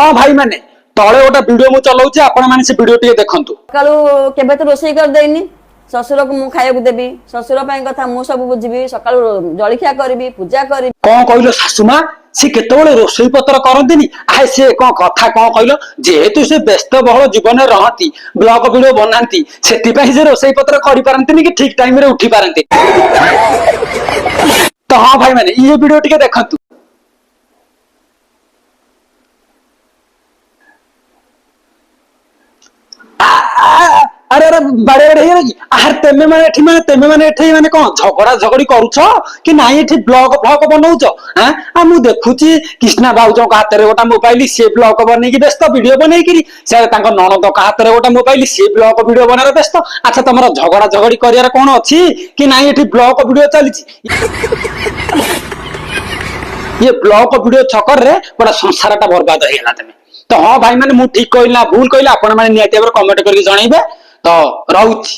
हाँ भाई मैंने तले गोटे वीडियो मु चलाऊँ आपण मैंने से वीडियो टे देखंतु सकाळू केबे तो रोषेई कर देनी ससुर को मु खाइବାକୁ देबी ससुर पई कथा मु सब बुझिबी सकाळू जळखिया करबी पूजा करबी कौन कहलो सासुमा सी केतबेले रोषेई पत्र करंतिनी आए से कौन कथा कौन कहलो जेहेतु से व्यस्त बहुल जीवन रहती ब्लॉग वीडियो बनाती सेति पई से रोषेई पत्र करि पारंतिनी कि ठीक टाइम रे उठी पारंती तो हाँ भाई मैंने ये वीडियो टिके देखंतु अरे अरे बड़े बड़े आर तेमे माने कौन झगड़ा झगड़ी करूछ कि नाई एठी ब्लॉग ब्लॉग बनौछ हां आ मु देखुची कृष्णा बाबूजो का हाथ रे गोटा मोबाइल से ब्लॉग बनै कि व्यस्त वीडियो बनै कि से तांको ननद का हाथ रे गोटा मोबाइल से ब्लॉग वीडियो बनार व्यस्त अच्छा तमरो झगड़ा झगड़ी करियार कोन अछि कि नाई एठी ब्लॉग वीडियो चलीची ये ब्लॉग वीडियो चक्कर रे बड़ा संसार ता बर्बाद हो गेला तमे तो हाँ भाई मैंने मु ठीक कहला भूल कहला आपण माने नियति कमेंट करके जणाइबे तो रहउची।